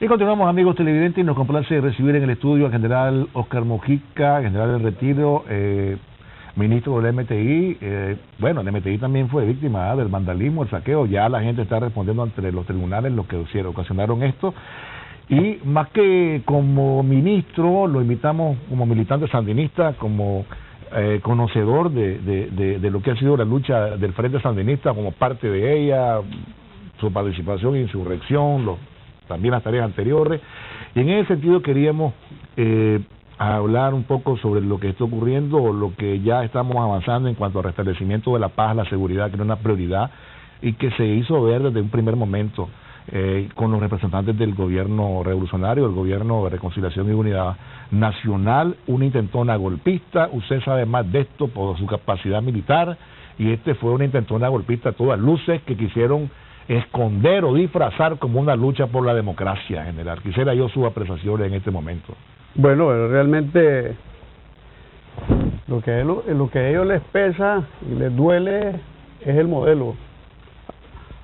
Y continuamos, amigos televidentes, y nos complace recibir en el estudio al general Oscar Mojica, general del retiro, ministro del MTI. Bueno, el MTI también fue víctima del vandalismo, el saqueo. Ya la gente está respondiendo ante los tribunales lo que ocasionaron esto. Y más que como ministro, lo invitamos como militante sandinista, como conocedor de lo que ha sido la lucha del Frente Sandinista, como parte de ella, su participación en insurrección, también las tareas anteriores. Y en ese sentido queríamos hablar un poco sobre lo que está ocurriendo, o lo que ya estamos avanzando en cuanto al restablecimiento de la paz, la seguridad, que era una prioridad y que se hizo ver desde un primer momento con los representantes del gobierno revolucionario, el gobierno de reconciliación y unidad nacional, una intentona golpista. Usted sabe más de esto por su capacidad militar, y fue una intentona golpista a todas luces, que quisieron esconder o disfrazar como una lucha por la democracia, general. Quisiera yo sus apreciaciones en este momento. Bueno, realmente lo que a ellos les pesa y les duele es el modelo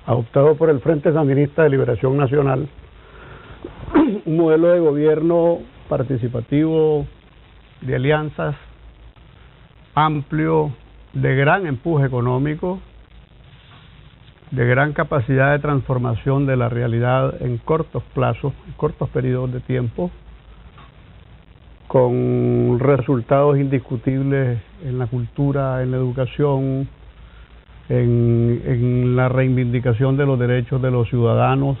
adoptado por el Frente Sandinista de Liberación Nacional, un modelo de gobierno participativo, de alianzas, amplio, de gran empuje económico, de gran capacidad de transformación de la realidad en cortos plazos, en cortos periodos de tiempo, con resultados indiscutibles en la cultura, en la educación, en la reivindicación de los derechos de los ciudadanos,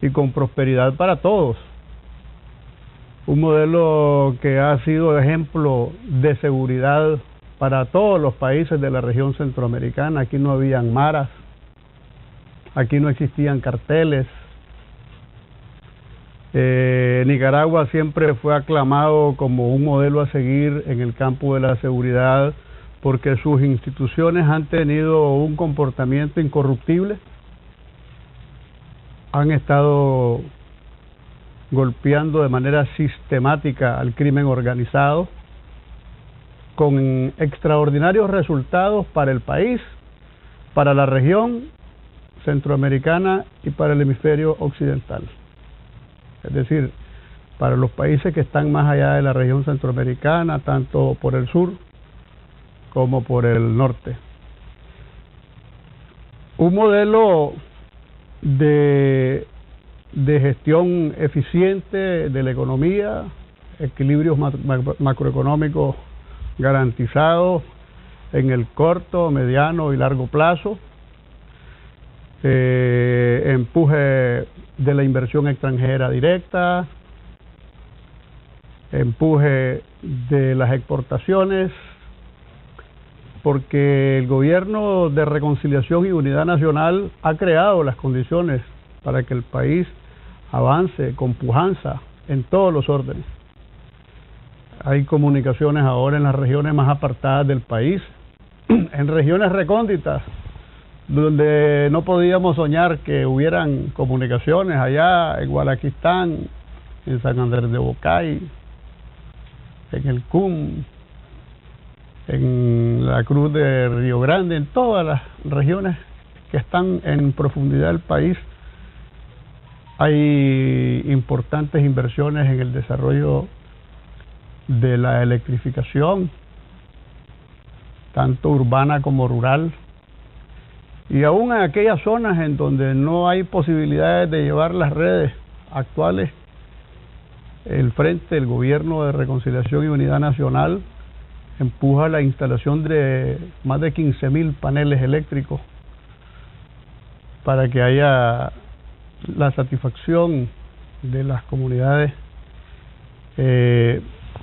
y con prosperidad para todos. Un modelo que ha sido ejemplo de seguridad para todos los países de la región centroamericana. Aquí no habían maras, aquí no existían carteles. Nicaragua siempre fue aclamado como un modelo a seguir en el campo de la seguridad, porque sus instituciones han tenido un comportamiento incorruptible, han estado golpeando de manera sistemática al crimen organizado, con extraordinarios resultados para el país, para la región centroamericana y para el hemisferio occidental. Es decir, para los países que están más allá de la región centroamericana, tanto por el sur como por el norte. Un modelo de gestión eficiente de la economía, equilibrios macroeconómicos garantizados en el corto, mediano y largo plazo, empuje de la inversión extranjera directa, empuje de las exportaciones, porque el gobierno de reconciliación y unidad nacional ha creado las condiciones para que el país avance con pujanza en todos los órdenes. Hay comunicaciones ahora en las regiones más apartadas del país, en regiones recónditas, donde no podíamos soñar que hubieran comunicaciones, allá en Gualaquistán, en San Andrés de Bocay, en el CUM, en la Cruz de Río Grande, en todas las regiones que están en profundidad del país. Hay importantes inversiones en el desarrollo de la electrificación, tanto urbana como rural, y aún en aquellas zonas en donde no hay posibilidades de llevar las redes actuales, el Frente, el Gobierno de Reconciliación y Unidad Nacional, empuja la instalación de más de 15.000 paneles eléctricos para que haya la satisfacción de las comunidades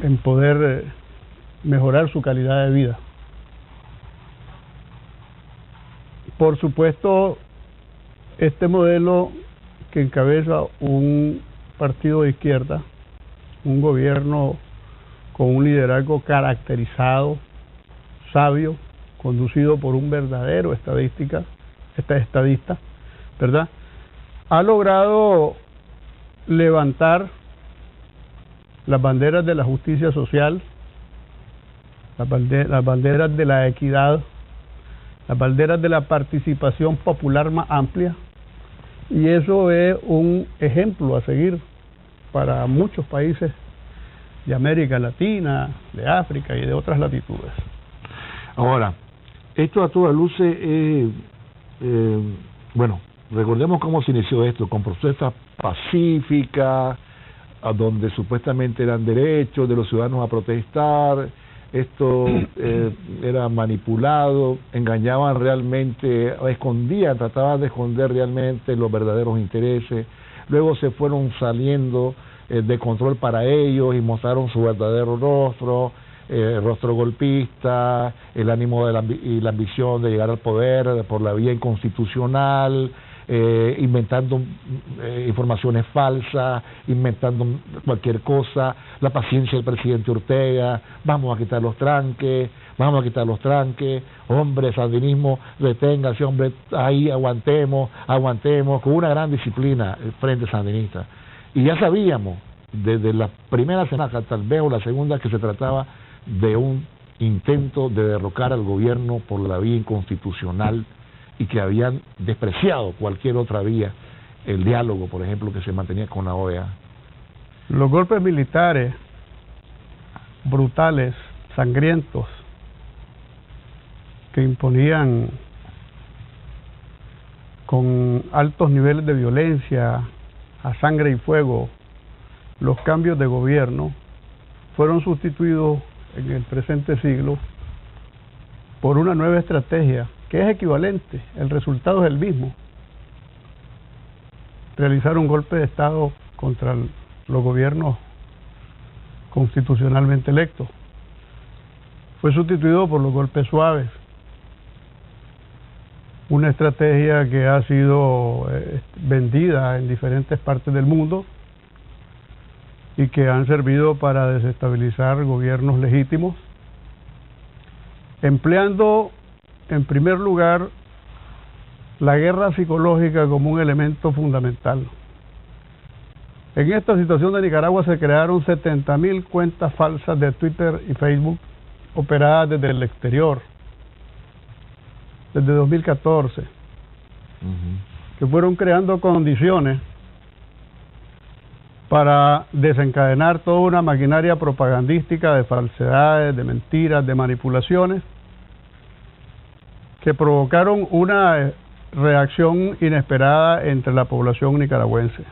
en poder mejorar su calidad de vida. Por supuesto, este modelo que encabeza un partido de izquierda, un gobierno con un liderazgo caracterizado, sabio, conducido por un verdadero estadista, ¿verdad?, ha logrado levantar las banderas de la justicia social, las banderas de la equidad, las banderas de la participación popular más amplia, Y eso es un ejemplo a seguir para muchos países de América Latina, de África y de otras latitudes. Ahora, esto a todas luces, bueno, recordemos cómo se inició esto, con protestas pacíficas, a donde supuestamente eran derechos de los ciudadanos a protestar. Esto era manipulado, engañaban realmente, escondían, trataban de esconder realmente los verdaderos intereses. Luego se fueron saliendo de control para ellos y mostraron su verdadero rostro, rostro golpista, el ánimo y la ambición de llegar al poder por la vía inconstitucional, inventando informaciones falsas, inventando cualquier cosa, la paciencia del presidente Ortega, vamos a quitar los tranques, hombre, sandinismo, deténgase, hombre, ahí aguantemos, con una gran disciplina el frente sandinista. Y ya sabíamos, desde la primera semana hasta tal vez o la segunda, que se trataba de un intento de derrocar al gobierno por la vía inconstitucional, y que habían despreciado cualquier otra vía, el diálogo, por ejemplo, que se mantenía con la OEA. Los golpes militares brutales, sangrientos, que imponían con altos niveles de violencia, a sangre y fuego, los cambios de gobierno, fueron sustituidos en el presente siglo por una nueva estrategia que es equivalente, el resultado es el mismo: realizar un golpe de Estado contra los gobiernos constitucionalmente electos. Fue sustituido por los golpes suaves, una estrategia que ha sido vendida en diferentes partes del mundo y que han servido para desestabilizar gobiernos legítimos, empleando en primer lugar la guerra psicológica como un elemento fundamental. En esta situación de Nicaragua se crearon 70.000 cuentas falsas de Twitter y Facebook operadas desde el exterior, desde 2014, que fueron creando condiciones para desencadenar toda una maquinaria propagandística de falsedades, de mentiras, de manipulaciones, que provocaron una reacción inesperada entre la población nicaragüense.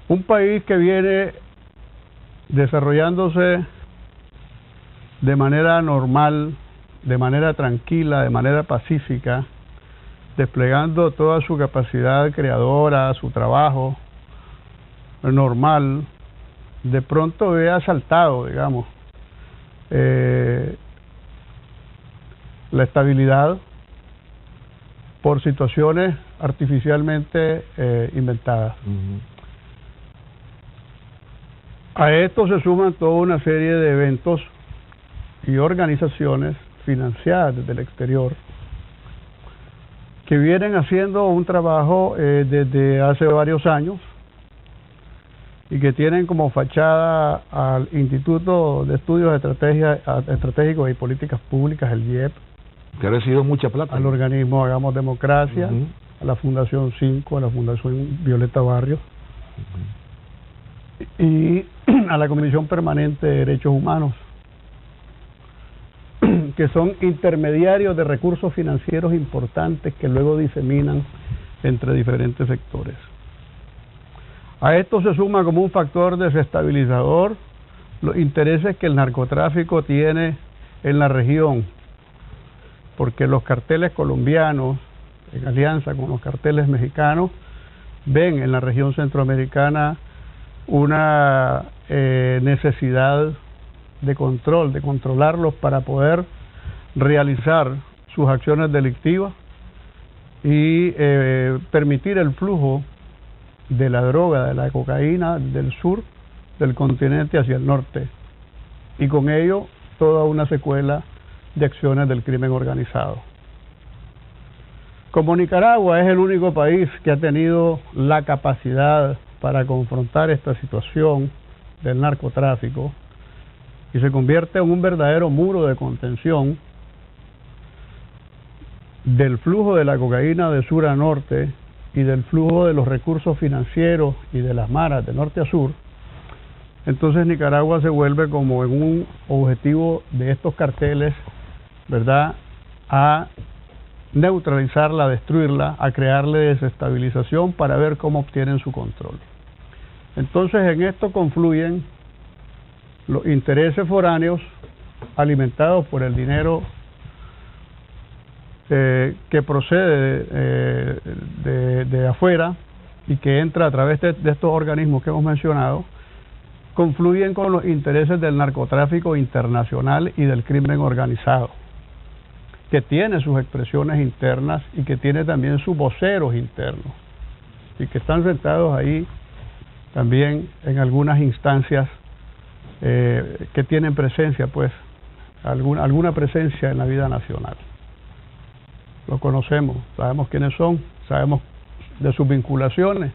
Un país que viene desarrollándose de manera normal, de manera tranquila, de manera pacífica, desplegando toda su capacidad creadora, su trabajo normal, de pronto ve asaltado, digamos, la estabilidad por situaciones artificialmente inventadas. A esto se suman toda una serie de eventos y organizaciones financiadas desde el exterior que vienen haciendo un trabajo desde hace varios años y que tienen como fachada al Instituto de Estudios Estratégicos y Políticas Públicas, el IEP, que ha recibido mucha plata, al organismo Hagamos Democracia, a la Fundación 5, a la Fundación Violeta Barrios, y a la Comisión Permanente de Derechos Humanos, que son intermediarios de recursos financieros importantes que luego diseminan entre diferentes sectores. A esto se suma como un factor desestabilizador los intereses que el narcotráfico tiene en la región, porque los carteles colombianos, en alianza con los carteles mexicanos, ven en la región centroamericana una necesidad de control, de controlarlos para poder realizar sus acciones delictivas y permitir el flujo de la droga, de la cocaína del sur del continente hacia el norte, y con ello toda una secuela de acciones del crimen organizado. Como Nicaragua es el único país que ha tenido la capacidad para confrontar esta situación del narcotráfico y se convierte en un verdadero muro de contención del flujo de la cocaína de sur a norte y del flujo de los recursos financieros y de las maras de norte a sur, entonces Nicaragua se vuelve como en un objetivo de estos carteles, ¿verdad?, a neutralizarla, a destruirla, a crearle desestabilización para ver cómo obtienen su control. Entonces en esto confluyen los intereses foráneos alimentados por el dinero que procede de afuera y que entra a través de estos organismos que hemos mencionado, confluyen con los intereses del narcotráfico internacional y del crimen organizado, que tiene sus expresiones internas y que tiene también sus voceros internos y que están sentados ahí también en algunas instancias que tienen presencia, pues alguna presencia en la vida nacional. Lo conocemos, sabemos quiénes son, sabemos de sus vinculaciones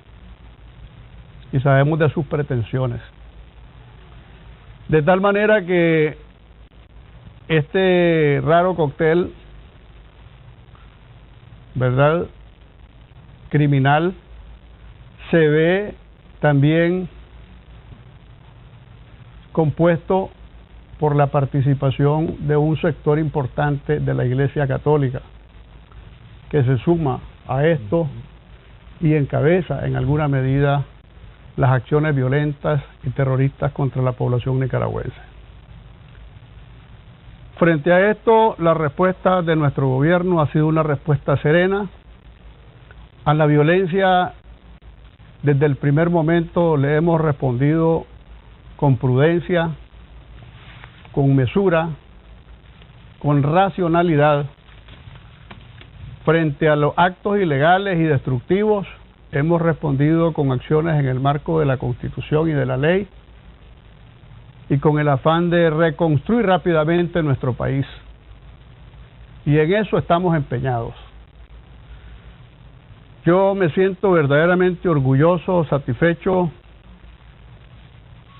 y sabemos de sus pretensiones. De tal manera que este raro cóctel, ¿verdad?, criminal, se ve también compuesto por la participación de un sector importante de la Iglesia Católica, que se suma a esto y encabeza en alguna medida las acciones violentas y terroristas contra la población nicaragüense. Frente a esto, la respuesta de nuestro gobierno ha sido una respuesta serena. A la violencia, desde el primer momento le hemos respondido con prudencia, con mesura, con racionalidad. Frente a los actos ilegales y destructivos, hemos respondido con acciones en el marco de la Constitución y de la ley y con el afán de reconstruir rápidamente nuestro país. Y en eso estamos empeñados. Yo me siento verdaderamente orgulloso, satisfecho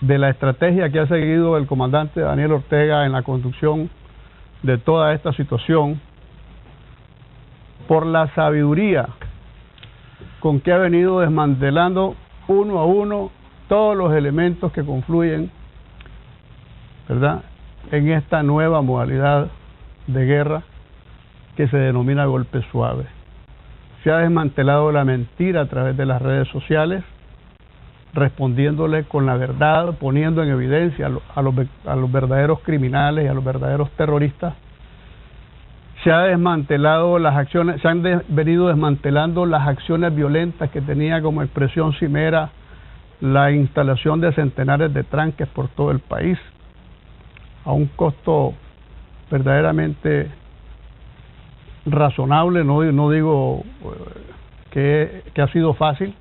de la estrategia que ha seguido el comandante Daniel Ortega en la conducción de toda esta situación, por la sabiduría con que ha venido desmantelando uno a uno todos los elementos que confluyen, ¿verdad?, en esta nueva modalidad de guerra que se denomina golpe suave. Se ha desmantelado la mentira a través de las redes sociales, respondiéndole con la verdad, poniendo en evidencia a los verdaderos criminales y a los verdaderos terroristas. Se ha desmantelado las acciones, se han venido desmantelando las acciones violentas que tenía como expresión cimera la instalación de centenares de tranques por todo el país, a un costo verdaderamente razonable. No digo que ha sido fácil,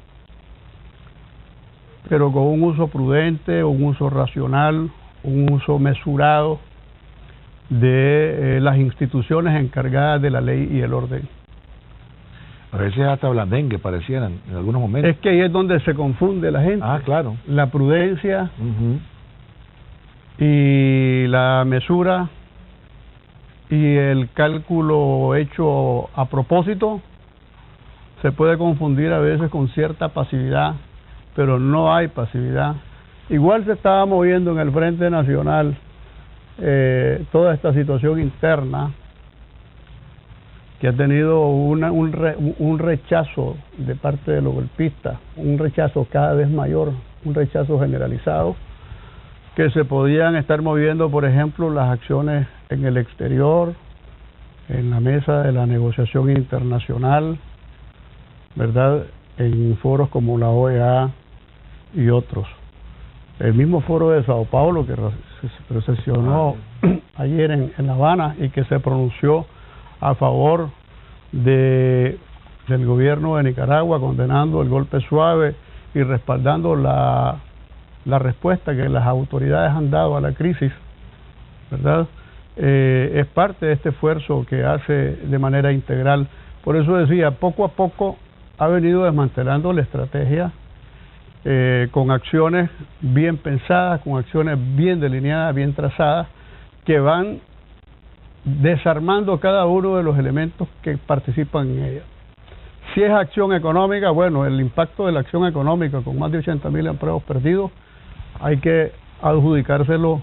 pero con un uso prudente, un uso racional, un uso mesurado de las instituciones encargadas de la ley y el orden. A veces hasta blandengue parecieran en algunos momentos. Es que ahí es donde se confunde la gente. Ah, claro. La prudencia y la mesura y el cálculo hecho a propósito se puede confundir a veces con cierta pasividad, pero no hay pasividad. Igual se estaba moviendo en el Frente Nacional toda esta situación interna que ha tenido un rechazo de parte de los golpistas, un rechazo cada vez mayor, un rechazo generalizado, que se podían estar moviendo, por ejemplo, las acciones en el exterior, en la mesa de la negociación internacional, ¿verdad?, en foros como la OEA y otros. El mismo foro de Sao Paulo que se sesionó ayer en La Habana y que se pronunció a favor del gobierno de Nicaragua, condenando el golpe suave y respaldando la respuesta que las autoridades han dado a la crisis, ¿verdad? Es parte de este esfuerzo que hace de manera integral. Por eso decía, poco a poco ha venido desmantelando la estrategia con acciones bien pensadas, con acciones bien delineadas, bien trazadas, que van desarmando cada uno de los elementos que participan en ella. Si es acción económica, bueno, el impacto de la acción económica con más de 80.000 empleos perdidos, hay que adjudicárselo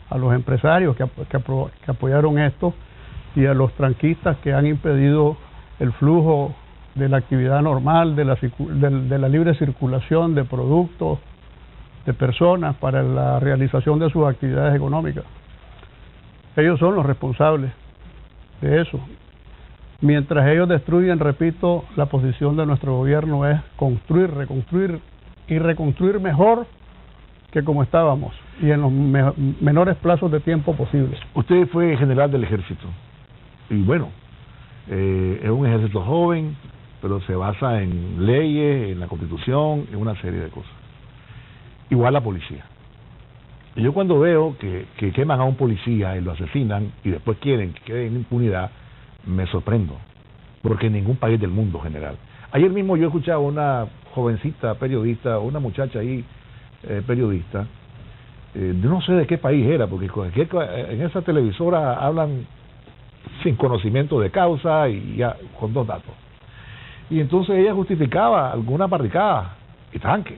a los empresarios que apoyaron esto y a los tranquistas que han impedido el flujo de la actividad normal, de la libre circulación de productos, de personas para la realización de sus actividades económicas. Ellos son los responsables de eso. Mientras ellos destruyen, repito, la posición de nuestro gobierno es construir, reconstruir y reconstruir mejor que como estábamos y en los menores plazos de tiempo posibles. Usted fue general del ejército y bueno, es un ejército joven, pero se basa en leyes, en la Constitución, en una serie de cosas. Igual la policía. Y yo cuando veo que queman a un policía y lo asesinan y después quieren que quede en impunidad, me sorprendo, porque en ningún país del mundo, general. Ayer mismo yo escuchaba a una jovencita periodista, una muchacha ahí, periodista, no sé de qué país era, porque en esa televisora hablan sin conocimiento de causa y ya con dos datos. Y entonces ella justificaba algunas barricadas y tanques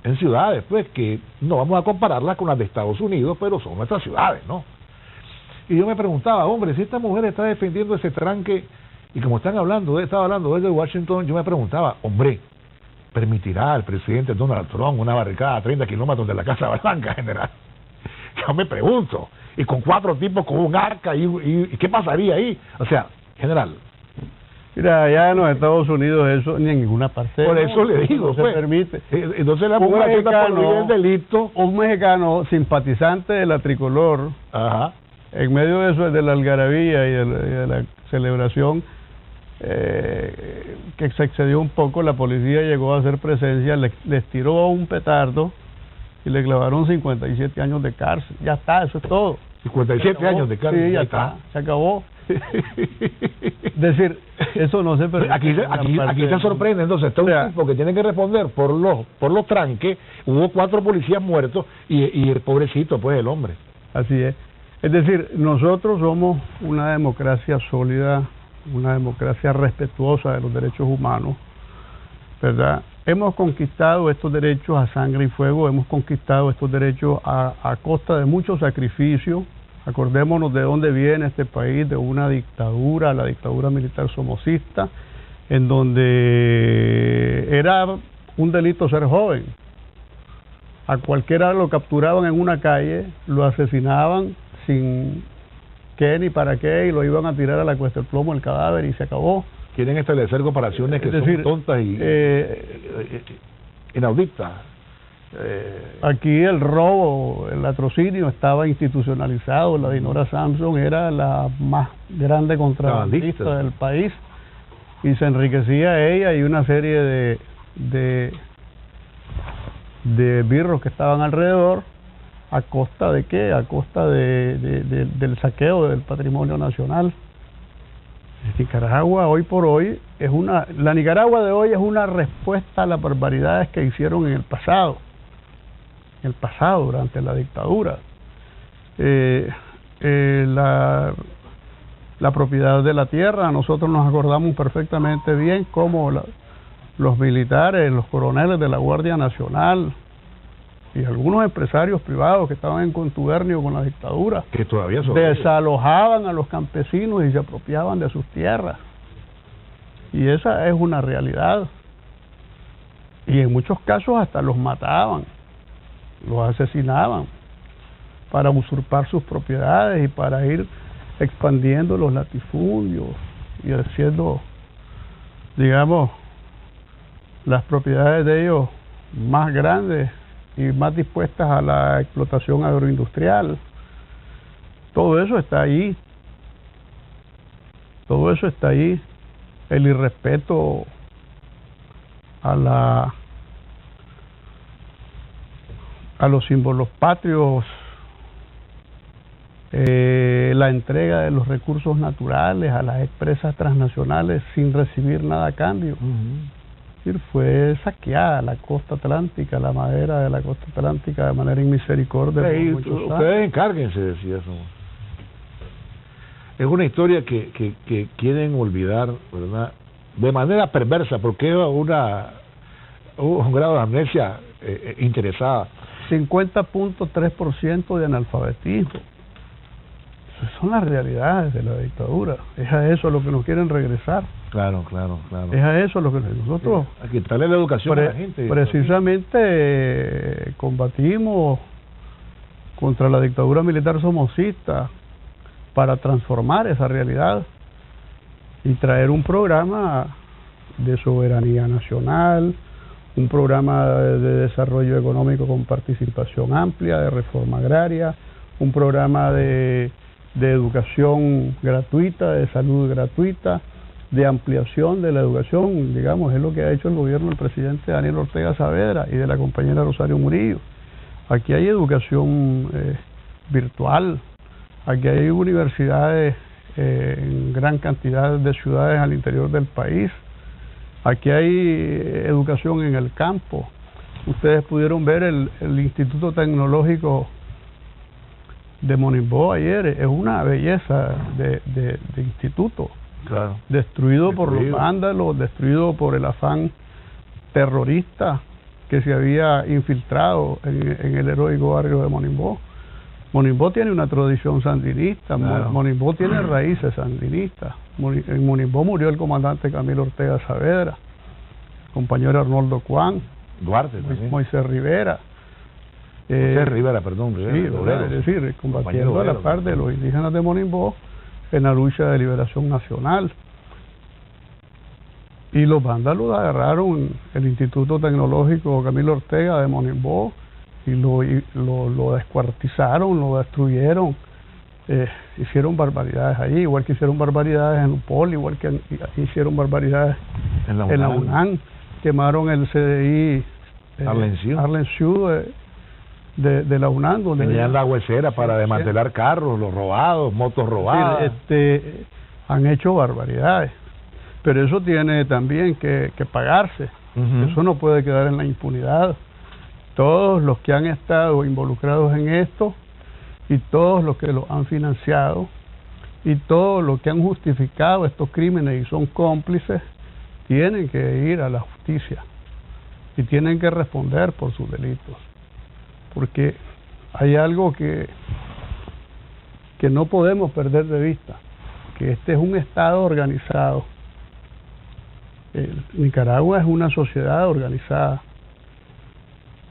en ciudades, pues que no vamos a compararlas con las de Estados Unidos, pero son nuestras ciudades, ¿no? Y yo me preguntaba, hombre, si esta mujer está defendiendo ese tranque, y como estaba hablando desde Washington, yo me preguntaba, hombre, ¿permitirá el presidente Donald Trump una barricada a 30 kilómetros de la Casa Blanca, general? Yo me pregunto, y con 4 tipos con un arca, y ¿qué pasaría ahí? O sea, general. Mira, allá en los Estados Unidos eso ni en ninguna parte. Por eso le digo, no se permite. Entonces la mujer acepta por el delito. Un mexicano simpatizante de la tricolor, ajá, en medio de eso, de la algarabía y de la celebración, que se excedió un poco, la policía llegó a hacer presencia, les tiró un petardo y le clavaron 57 años de cárcel. Ya está, eso es todo. 57 años de cárcel. Sí, ya está, se acabó. Es decir, eso no se permite. Aquí se sorprende, entonces está un tipo que tiene que responder por los tranques, hubo 4 policías muertos y el pobrecito, pues el hombre. Así es. Es decir, nosotros somos una democracia sólida, una democracia respetuosa de los derechos humanos, ¿verdad? Hemos conquistado estos derechos a sangre y fuego, hemos conquistado estos derechos a costa de mucho sacrificio. Acordémonos de dónde viene este país, de una dictadura, la dictadura militar somocista, en donde era un delito ser joven. A cualquiera lo capturaban en una calle, lo asesinaban sin qué ni para qué y lo iban a tirar a la cuesta del plomo el cadáver y se acabó. Quieren establecer comparaciones que son tontas y inauditas. Aquí el robo, el latrocinio estaba institucionalizado. La Dinora Samson era la más grande contrabandista del país y se enriquecía ella y una serie de birros que estaban alrededor. ¿A costa de qué? A costa del saqueo del patrimonio nacional. Nicaragua hoy por hoy la Nicaragua de hoy es una respuesta a las barbaridades que hicieron en el pasado durante la dictadura. La propiedad de la tierra, nosotros nos acordamos perfectamente bien cómo los militares, los coroneles de la Guardia Nacional y algunos empresarios privados que estaban en contubernio con la dictadura, que todavía desalojaban a los campesinos y se apropiaban de sus tierras. Y esa es una realidad. Y en muchos casos hasta los mataban, los asesinaban para usurpar sus propiedades y para ir expandiendo los latifundios y haciendo, digamos, las propiedades de ellos más grandes y más dispuestas a la explotación agroindustrial. Todo eso está ahí. Todo eso está ahí. El irrespeto a los símbolos patrios, la entrega de los recursos naturales a las empresas transnacionales sin recibir nada a cambio. Fue saqueada la costa atlántica, la madera de la costa atlántica de manera inmisericordia. Ustedes encárguense, decía eso. Es una historia que quieren olvidar, ¿verdad? de manera perversa, porque es un grado de amnesia interesada. 50.3% de analfabetismo. Esas son las realidades de la dictadura. Es a eso a lo que nos quieren regresar. Claro. Es a eso a lo que nosotros... A quitarle la educación a la gente. Precisamente combatimos contra la dictadura militar somocista para transformar esa realidad y traer un programa de soberanía nacional, un programa de desarrollo económico con participación amplia, de reforma agraria, un programa de educación gratuita, de salud gratuita, de ampliación de la educación, digamos, es lo que ha hecho el gobierno del presidente Daniel Ortega Saavedra y de la compañera Rosario Murillo. Aquí hay educación virtual, aquí hay universidades en gran cantidad de ciudades al interior del país, aquí hay educación en el campo. Ustedes pudieron ver el Instituto Tecnológico de Monimbó ayer, es una belleza de instituto. Claro. Destruido por los vándalos, destruido por el afán terrorista que se había infiltrado en el heroico barrio de Monimbó. Monimbó tiene una tradición sandinista, claro. Monimbó tiene raíces sandinistas. En Monimbó murió el comandante Camilo Ortega Saavedra, el compañero Arnoldo Cuán, Duarte también. Moisés Rivera. Rivera, perdón. Rivera, es decir, combatiendo a la par de los indígenas de Monimbó en la lucha de liberación nacional. Y los vándalos agarraron el Instituto Tecnológico Camilo Ortega de Monimbó y lo descuartizaron, lo destruyeron, hicieron barbaridades allí, igual que hicieron barbaridades en Upol, igual que hicieron barbaridades en la UNAM, quemaron el CDI Arlensiu de la UNAM, donde tenían la huesera para desmantelar carros, los robados, motos robadas. Han hecho barbaridades, pero eso tiene también que pagarse. Eso no puede quedar en la impunidad. Todos los que han estado involucrados en esto y todos los que lo han financiado y todos los que han justificado estos crímenes y son cómplices tienen que ir a la justicia y tienen que responder por sus delitos, porque hay algo que no podemos perder de vista, que este es un Estado organizado. Nicaragua es una sociedad organizada.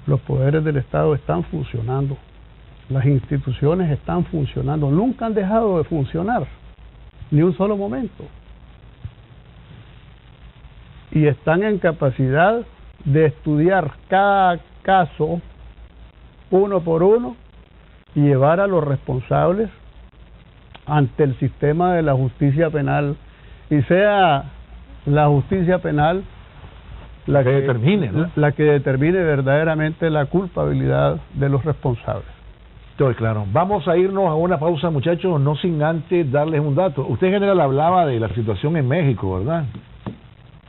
Los poderes del Estado están funcionando, las instituciones están funcionando, nunca han dejado de funcionar, ni un solo momento. Y están en capacidad de estudiar cada caso uno por uno y llevar a los responsables ante el sistema de la justicia penal, y sea la justicia penal la que determine, ¿no? La que determine verdaderamente la culpabilidad de los responsables. Estoy claro. Vamos a irnos a una pausa, muchachos, no sin antes darles un dato. Usted, general, hablaba de la situación en México, ¿verdad?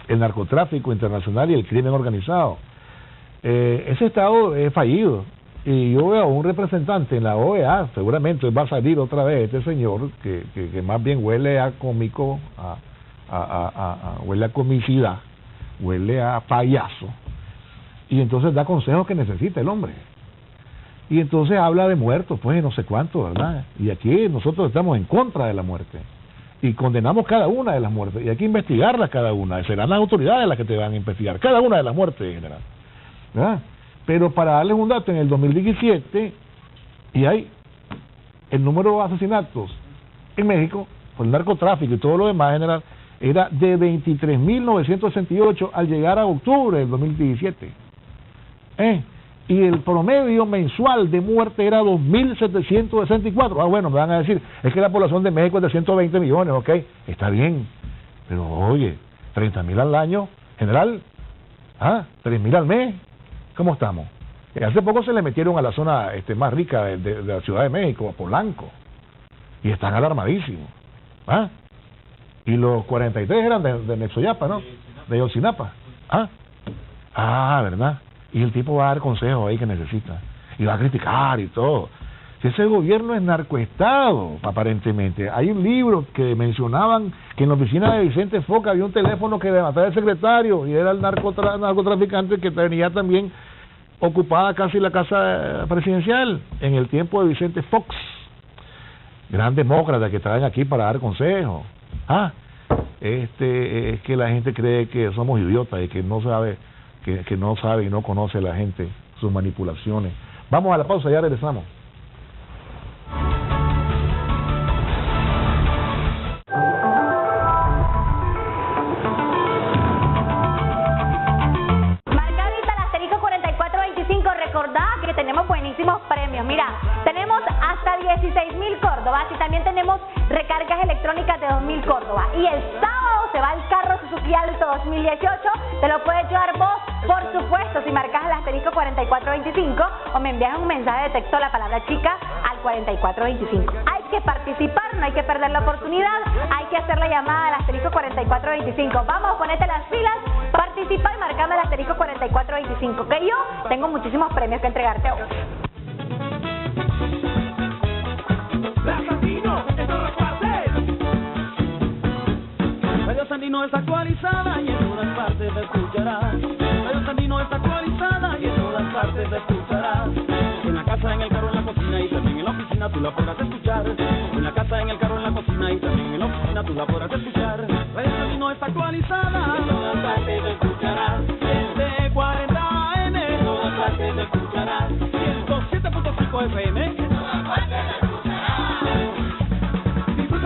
El narcotráfico internacional y el crimen organizado. Ese Estado es fallido. Y yo veo a un representante en la OEA, seguramente va a salir otra vez este señor, que más bien huele a cómico, huele a comicidad, huele a payaso, y entonces da consejos que necesita el hombre, y entonces habla de muertos, pues no sé cuánto, ¿verdad? Y aquí nosotros estamos en contra de la muerte y condenamos cada una de las muertes, y hay que investigarlas cada una, serán las autoridades las que te van a investigar cada una de las muertes en general, ¿verdad? Pero para darles un dato, en el 2017, y hay el número de asesinatos en México por el narcotráfico y todo lo demás en general, era de 23.968 al llegar a octubre del 2017. Y el promedio mensual de muerte era 2.764. Bueno, me van a decir, es que la población de México es de 120 millones, ok, está bien, pero oye, 30.000 al año, general, 3.000 al mes, ¿cómo estamos? Hace poco se le metieron a la zona más rica de la Ciudad de México, a Polanco, y están alarmadísimos. Y los 43 eran de Nexoyapa, ¿no? De Yotzinapa. ¿Verdad? Y el tipo va a dar consejos ahí que necesita. Y va a criticar y todo. Si ese gobierno es narcoestado, aparentemente. Hay un libro que mencionaban que en la oficina de Vicente Fox había un teléfono que levantaba el secretario y era el narcotraficante que tenía también ocupada casi la casa presidencial en el tiempo de Vicente Fox. Gran demócrata que traen aquí para dar consejos. Es que la gente cree que somos idiotas y que no sabe, que no sabe y no conoce la gente sus manipulaciones. Vamos a la pausa, ya regresamos. Hasta 16.000 córdobas y también tenemos recargas electrónicas de 2.000 córdobas. Y el sábado se va el carro Suzuki Alto 2018, te lo puedes llevar vos, por supuesto, si marcas el asterisco 4425 o me envías un mensaje de texto la palabra chica al 4425. Hay que participar, no hay que perder la oportunidad, hay que hacer la llamada al asterisco 4425. Vamos, ponete las pilas, participa y marcame el asterisco 4425, que yo tengo muchísimos premios que entregarte hoy. La Sandino en todas partes. Radio Sandino está actualizada y en todas partes te escucharás. Radio Sandino está actualizada y en todas partes te escucharás. En la casa, en el carro, en la cocina y también en la oficina tú la podrás escuchar. En la casa, en el carro, en la cocina y también en la oficina tú la podrás escuchar. Radio Sandino está actualizada y en todas partes te escucharás. Desde 40 AM en todas partes te escucharás. 107.5 FM en todas partes te escucharás.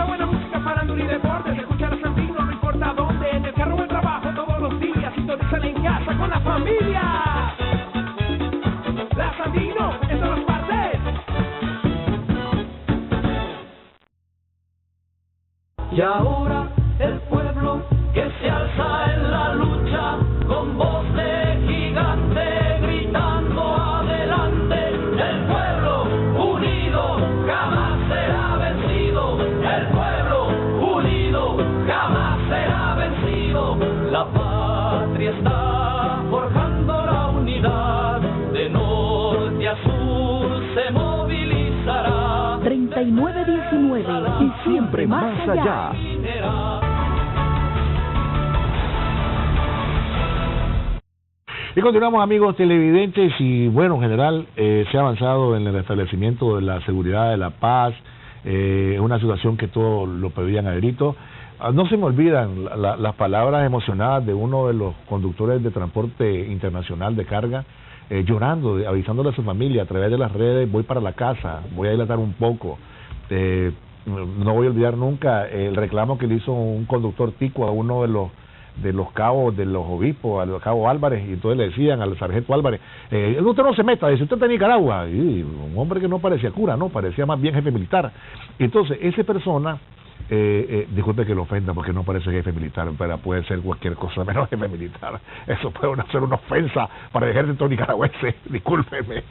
Buena música para y deportes, escuchar a Sandino no importa dónde, en el carro o el trabajo todos los días, sintonizan en casa con la familia. La Sandino en todas partes. Y ahora el pueblo que se alza en la lucha con voz de gigante gritando adelante. El pueblo unido jamás será vencido. El pueblo unido jamás será vencido. La patria está forjando la unidad. De norte a sur se movilizará. 3919 y siempre más allá. Y continuamos, amigos televidentes, y bueno, en general se ha avanzado en el restablecimiento de la seguridad, de la paz. Es una situación que todos lo pedían a grito. No se me olvidan las palabras emocionadas de uno de los conductores de transporte internacional de carga, llorando, avisándole a su familia a través de las redes: voy para la casa, voy a dilatar un poco. No voy a olvidar nunca el reclamo que le hizo un conductor tico a uno de los cabos, de los obispos, al cabo Álvarez, y entonces le decían al sargento Álvarez: usted no se meta, dice, usted está en Nicaragua. Y un hombre que no parecía cura, no, parecía más bien jefe militar. Entonces, esa persona, disculpe que lo ofenda porque no parece jefe militar, pero puede ser cualquier cosa menos jefe militar. Eso puede ser una ofensa para el ejército nicaragüense, discúlpeme.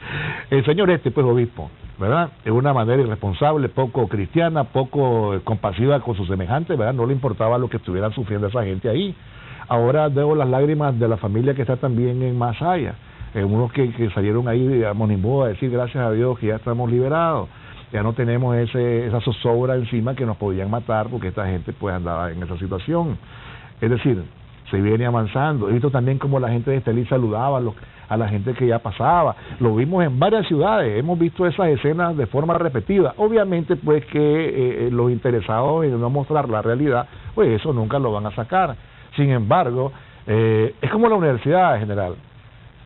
El señor pues obispo, ¿verdad? Es una manera irresponsable, poco cristiana, poco compasiva con sus semejantes, ¿verdad? No le importaba lo que estuvieran sufriendo esa gente ahí. Ahora veo las lágrimas de la familia que está también en Masaya, unos que salieron ahí a Monimbo a decir gracias a Dios que ya estamos liberados, ya no tenemos esa zozobra encima que nos podían matar porque esta gente pues andaba en esa situación. Es decir, se viene avanzando. He visto también como la gente de Estelí saludaba a la gente que ya pasaba. Lo vimos en varias ciudades, hemos visto esas escenas de forma repetida. Obviamente pues que los interesados en no mostrar la realidad, pues eso nunca lo van a sacar. Sin embargo, es como la universidad en general: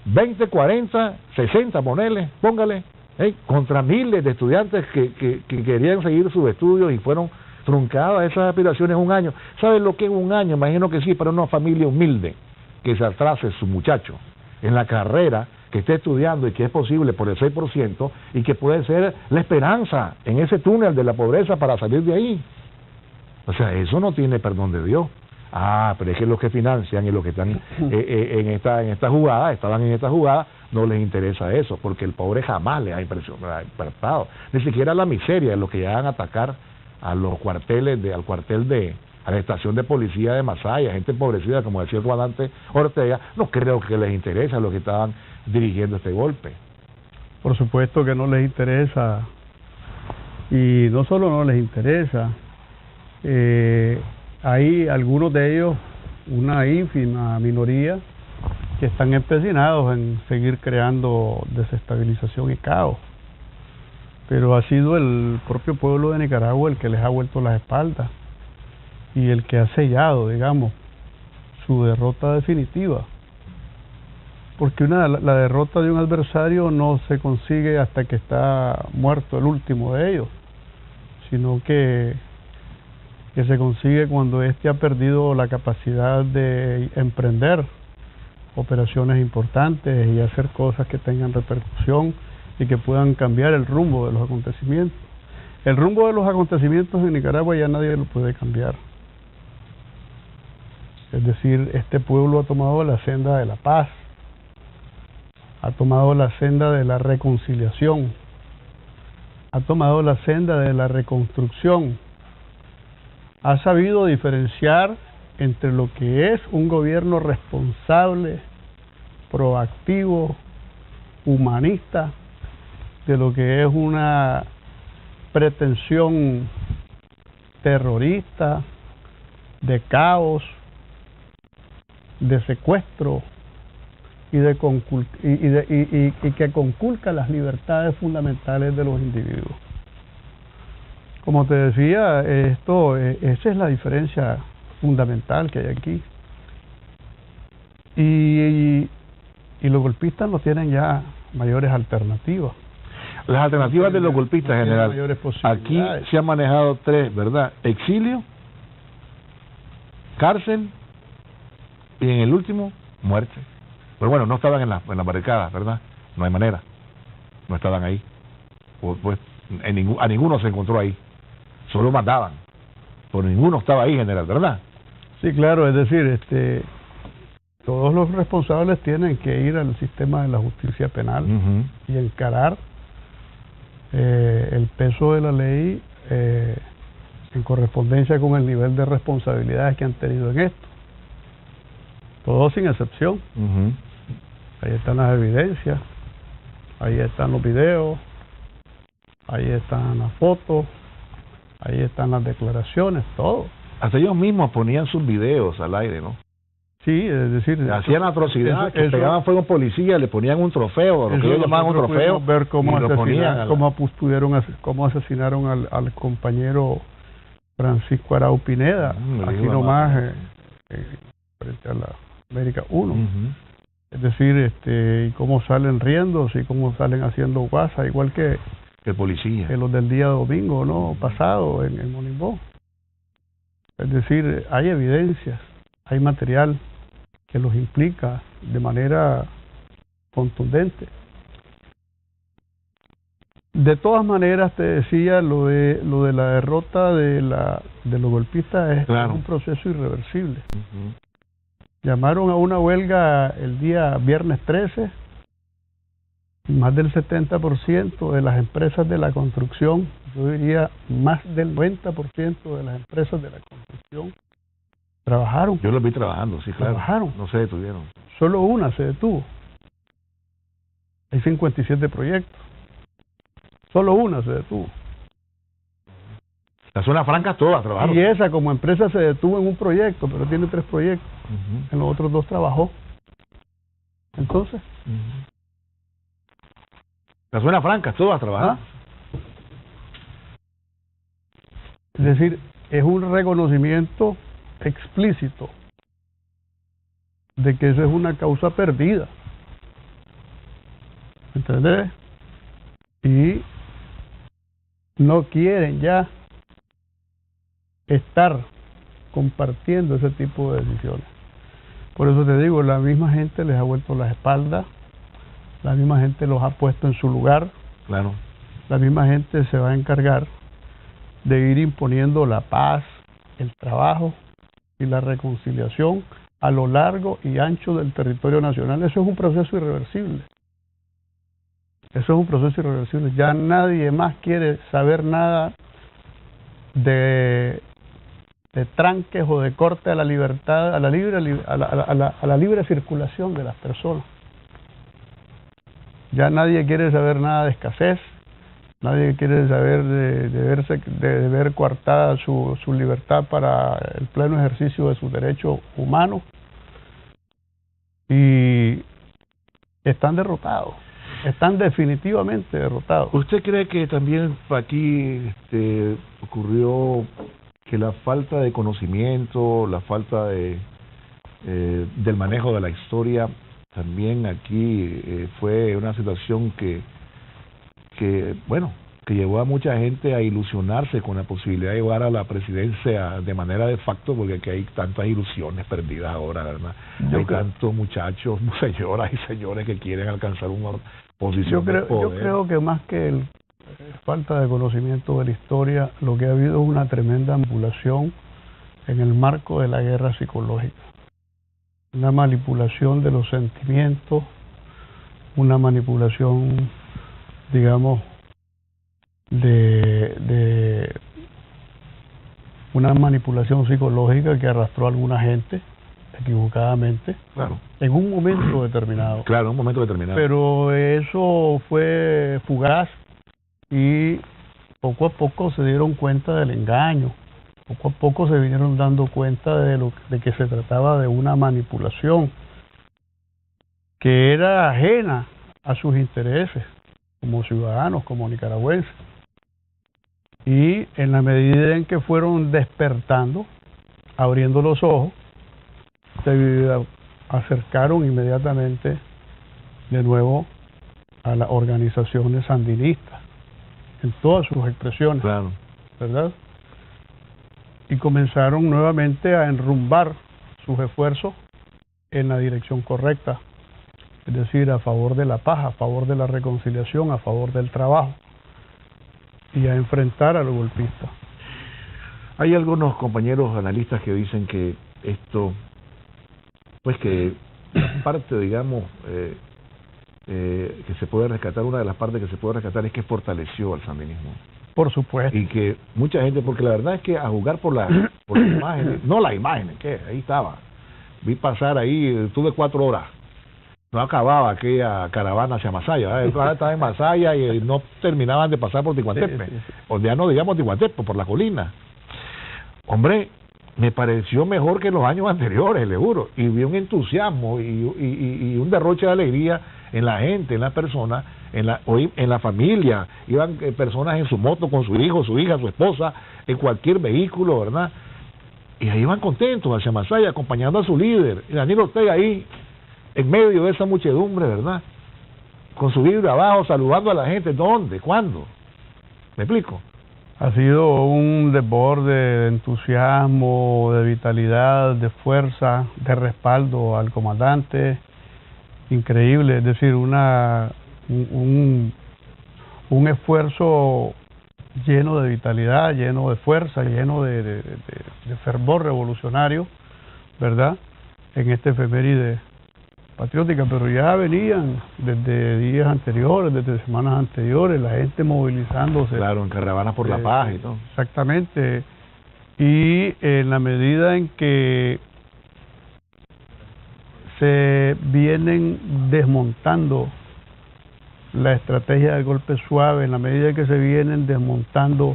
20, 40, 60, póngale, contra miles de estudiantes que querían seguir sus estudios y fueron truncadas esas aspiraciones un año. ¿Saben lo que es un año? Imagino que sí, para una familia humilde que se atrase su muchacho en la carrera que esté estudiando y que es posible por el 6% y que puede ser la esperanza en ese túnel de la pobreza para salir de ahí. O sea, eso no tiene perdón de Dios. Pero es que los que financian y los que están en esta jugada, estaban en esta jugada, no les interesa eso, porque el pobre jamás le ha importado, ni siquiera la miseria de los que llegan a atacar a los cuarteles, a la estación de policía de Masaya, gente empobrecida, como decía el comandante Ortega. No creo que les interesa a los que estaban dirigiendo este golpe. Por supuesto que no les interesa Y no solo no les interesa, hay algunos de ellos, una ínfima minoría, que están empecinados en seguir creando desestabilización y caos. Pero ha sido el propio pueblo de Nicaragua el que les ha vuelto las espaldas y el que ha sellado, digamos, su derrota definitiva. Porque la derrota de un adversario no se consigue hasta que está muerto el último de ellos, sino que se consigue cuando éste ha perdido la capacidad de emprender operaciones importantes y hacer cosas que tengan repercusión y que puedan cambiar el rumbo de los acontecimientos. El rumbo de los acontecimientos en Nicaragua ya nadie lo puede cambiar. Es decir, este pueblo ha tomado la senda de la paz, ha tomado la senda de la reconciliación, ha tomado la senda de la reconstrucción, ha sabido diferenciar entre lo que es un gobierno responsable, proactivo, humanista, de lo que es una pretensión terrorista, de caos, de secuestro y que conculca las libertades fundamentales de los individuos. Como te decía, esa es la diferencia fundamental que hay aquí. Y los golpistas no tienen ya mayores alternativas. Las alternativas de los golpistas, general, aquí se han manejado tres, ¿verdad? Exilio, cárcel y en el último, muerte. Pero bueno, no estaban en la barricada, ¿verdad? No hay manera. No estaban ahí. Pues a ninguno se encontró ahí. Solo mataban. Pero ninguno estaba ahí, general, ¿verdad? Sí, claro, es decir, todos los responsables tienen que ir al sistema de la justicia penal y encarar el peso de la ley en correspondencia con el nivel de responsabilidades que han tenido en esto. Todos sin excepción. Ahí están las evidencias, ahí están los videos, ahí están las fotos, ahí están las declaraciones, todo. Hasta ellos mismos ponían sus videos al aire, ¿no? Sí, es decir, hacían atrocidades, que pegaban fuego a un policía, le ponían un trofeo, lo que ellos llamaban un trofeo, ver cómo cómo asesinaron al compañero Francisco Arau Pineda, aquí nomás frente a la América 1. Es decir, y cómo salen riéndose y cómo salen haciendo guasa, igual que el policía, que los del día domingo, ¿no? Pasado en Monimbó. Es decir, hay evidencias, hay material que los implica de manera contundente. De todas maneras, te decía, lo de la derrota de los golpistas es un proceso irreversible. Llamaron a una huelga el día viernes 13, y más del 70% de las empresas de la construcción, yo diría más del 90% de las empresas de la construcción, trabajaron. Yo los vi trabajando, sí, claro. Trabajaron. No se detuvieron. Solo una se detuvo. Hay 57 proyectos. Solo una se detuvo. La zona franca todas trabajaron. Y esa como empresa se detuvo en un proyecto, pero tiene 3 proyectos. En los otros 2 trabajó. Entonces... La zona franca todas trabajaron. Es decir, es un reconocimiento explícito de que esa es una causa perdida. ¿Entendés? Y no quieren ya estar compartiendo ese tipo de decisiones. Por eso te digo, la misma gente les ha vuelto las espaldas, la misma gente los ha puesto en su lugar, claro. La misma gente se va a encargar de ir imponiendo la paz, el trabajo y la reconciliación a lo largo y ancho del territorio nacional. Eso es un proceso irreversible. Eso es un proceso irreversible. Ya nadie más quiere saber nada de tranques o de corte a la libertad, a la libre circulación de las personas. Ya nadie quiere saber nada de escasez, Nadie quiere saber de ver coartada su libertad para el pleno ejercicio de sus derechos humanos. Y están derrotados, están definitivamente derrotados. ¿Usted cree que también aquí ocurrió que la falta de conocimiento, la falta de del manejo de la historia, también aquí fue una situación que llevó a mucha gente a ilusionarse con la posibilidad de llegar a la presidencia de manera de facto, porque aquí hay tantas ilusiones perdidas ahora, ¿verdad? Hay tantos muchachos, señoras y señores que quieren alcanzar una posición de poder. Yo creo que más que falta de conocimiento de la historia, lo que ha habido es una tremenda manipulación en el marco de la guerra psicológica. Una manipulación de los sentimientos, una manipulación, digamos, de una manipulación psicológica que arrastró a alguna gente equivocadamente, claro, en un momento determinado. Claro, en un momento determinado. Pero eso fue fugaz y poco a poco se dieron cuenta del engaño. Poco a poco se vinieron dando cuenta de que se trataba de una manipulación que era ajena a sus intereses como ciudadanos, como nicaragüenses. Y en la medida en que fueron despertando, abriendo los ojos, se acercaron inmediatamente de nuevo a las organizaciones sandinistas, en todas sus expresiones, claro, ¿verdad? Y comenzaron nuevamente a enrumbar sus esfuerzos en la dirección correcta, es decir, a favor de la paz, a favor de la reconciliación, a favor del trabajo, y a enfrentar a los golpistas. Hay algunos compañeros analistas que dicen que esto, pues que parte, digamos, que se puede rescatar, una de las partes que se puede rescatar es que fortaleció al sandinismo. Por supuesto. Y que mucha gente, porque la verdad es que a jugar por las imágenes, no las imágenes, que ahí estaba, vi pasar ahí, estuve 4 horas, no acababa aquella caravana hacia Masaya, estaba en Masaya y no terminaban de pasar por Ticuantepe, o ya no digamos Ticuantepe, por la colina. Hombre, me pareció mejor que los años anteriores, le juro, y vi un entusiasmo y un derroche de alegría en la gente, en las personas, en la familia. Iban personas en su moto con su hijo, su hija, su esposa, en cualquier vehículo, ¿verdad? Y ahí iban contentos hacia Masaya, acompañando a su líder, y Daniel Ortega ahí, en medio de esa muchedumbre, ¿verdad? Con su vidrio abajo, saludando a la gente. ¿Dónde? ¿Cuándo? ¿Me explico? Ha sido un desborde de entusiasmo, de vitalidad, de fuerza, de respaldo al comandante. Increíble, es decir, un esfuerzo lleno de vitalidad, lleno de fuerza, lleno de fervor revolucionario, ¿verdad? En este efeméride patriótica, pero ya venían desde días anteriores, desde semanas anteriores, la gente movilizándose. Claro, en caravanas por la paz y todo. Exactamente. Y en la medida en que se vienen desmontando la estrategia del golpe suave, en la medida en que se vienen desmontando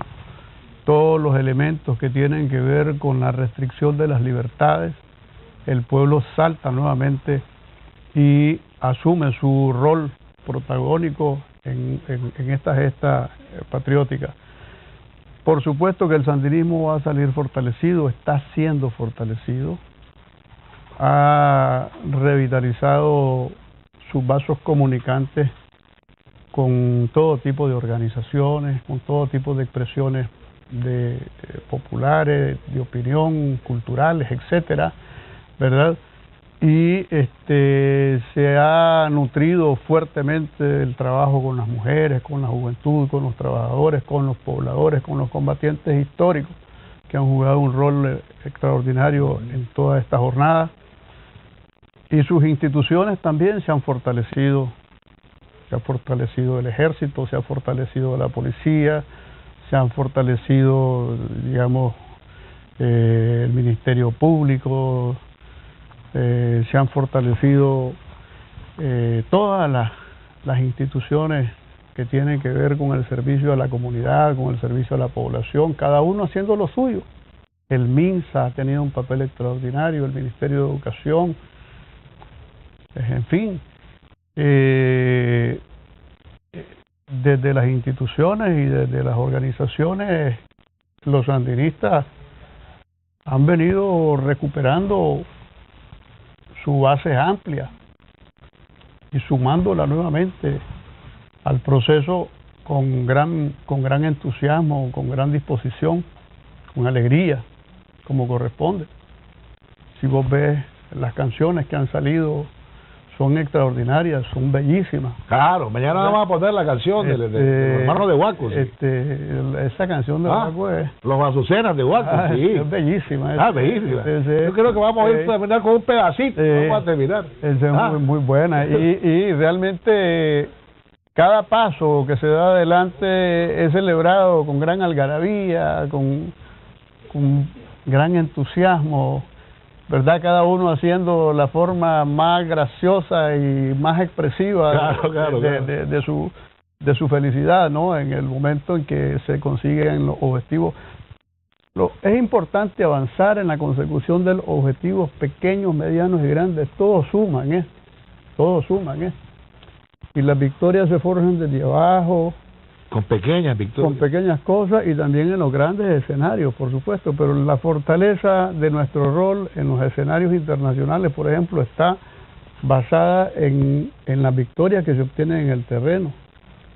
todos los elementos que tienen que ver con la restricción de las libertades, el pueblo salta nuevamente y asume su rol protagónico en esta gesta patriótica. Por supuesto que el sandinismo va a salir fortalecido, está siendo fortalecido, ha revitalizado sus vasos comunicantes con todo tipo de organizaciones, con todo tipo de expresiones populares, de opinión, culturales, etcétera, ¿verdad? Y se ha nutrido fuertemente el trabajo con las mujeres, con la juventud, con los trabajadores, con los pobladores, con los combatientes históricos que han jugado un rol extraordinario en toda esta jornada. Y sus instituciones también se han fortalecido el ejército, se ha fortalecido la policía, se han fortalecido, digamos, el Ministerio Público, se han fortalecido todas las instituciones que tienen que ver con el servicio a la comunidad, con el servicio a la población, cada uno haciendo lo suyo. El MINSA ha tenido un papel extraordinario, el Ministerio de Educación, en fin, desde las instituciones y desde las organizaciones, los sandinistas han venido recuperando su base amplia y sumándola nuevamente al proceso con gran entusiasmo, con gran disposición, con alegría, como corresponde. Si vos ves las canciones que han salido, son extraordinarias, son bellísimas. Claro, mañana vamos a poner la canción de los hermanos de Guaco. Sí. Esa canción de Guaco es... Los Azucenas de Guaco, sí. Es bellísima. Bellísima. Yo creo que vamos a ir a terminar con un pedacito. Vamos a terminar. Es muy buena. Y realmente cada paso que se da adelante es celebrado con gran algarabía, con gran entusiasmo, ¿verdad? Cada uno haciendo la forma más graciosa y más expresiva de su felicidad, ¿no? En el momento en que se consiguen los objetivos. Es importante avanzar en la consecución de los objetivos pequeños, medianos y grandes. Todos suman, Todos suman, Y las victorias se forjan desde abajo. Con pequeñas victorias. Con pequeñas cosas y también en los grandes escenarios, por supuesto, pero la fortaleza de nuestro rol en los escenarios internacionales, por ejemplo, está basada en las victorias que se obtienen en el terreno.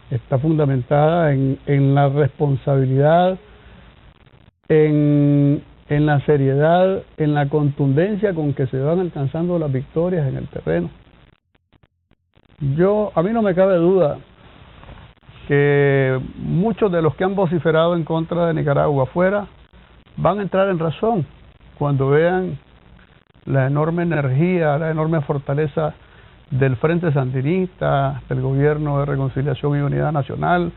Está fundamentada en la responsabilidad, en la seriedad, en la contundencia con que se van alcanzando las victorias en el terreno. A mí no me cabe duda que muchos de los que han vociferado en contra de Nicaragua afuera van a entrar en razón cuando vean la enorme energía, la enorme fortaleza del Frente Sandinista, del Gobierno de Reconciliación y Unidad Nacional,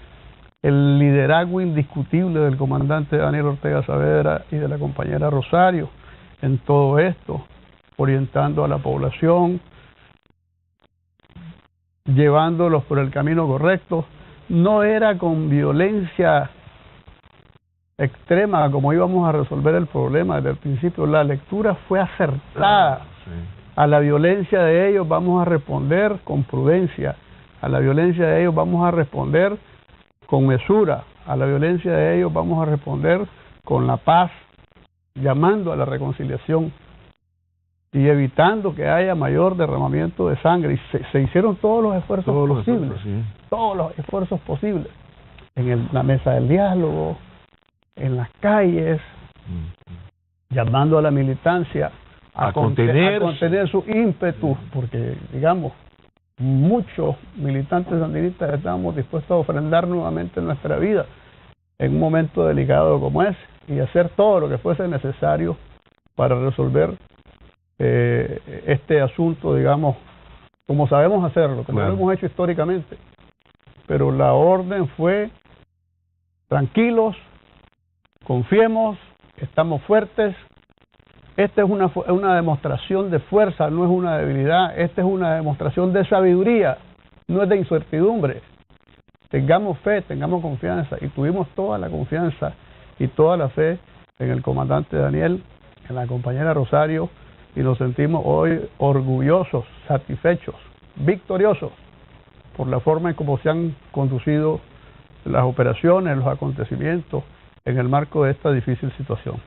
el liderazgo indiscutible del comandante Daniel Ortega Saavedra y de la compañera Rosario en todo esto, orientando a la población, llevándolos por el camino correcto. No era con violencia extrema como íbamos a resolver el problema desde el principio. La lectura fue acertada. A la violencia de ellos vamos a responder con prudencia. A la violencia de ellos vamos a responder con mesura. A la violencia de ellos vamos a responder con la paz, llamando a la reconciliación y evitando que haya mayor derramamiento de sangre. Y se hicieron todos los esfuerzos posibles, todos los esfuerzos posibles, en la mesa del diálogo, en las calles, llamando a la militancia a contener su ímpetu, porque, digamos, muchos militantes sandinistas estábamos dispuestos a ofrendar nuevamente nuestra vida en un momento delicado como ese y hacer todo lo que fuese necesario para resolver este asunto, digamos, como sabemos hacerlo, como lo hemos hecho históricamente. Pero la orden fue: tranquilos, confiemos, estamos fuertes. Esta es una demostración de fuerza, no es una debilidad. Esta es una demostración de sabiduría, no es de incertidumbre. Tengamos fe, tengamos confianza. Y tuvimos toda la confianza y toda la fe en el comandante Daniel, en la compañera Rosario, y nos sentimos hoy orgullosos, satisfechos, victoriosos por la forma en cómo se han conducido las operaciones, los acontecimientos en el marco de esta difícil situación.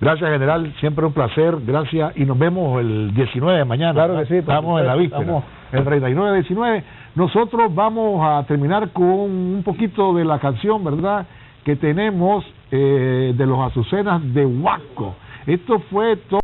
Gracias, general, siempre un placer, gracias, y nos vemos el 19 mañana. Claro que sí. Estamos en la víspera, el 39-19. Nosotros vamos a terminar con un poquito de la canción, ¿verdad?, que tenemos de los Azucenas de Guaco. Esto fue todo.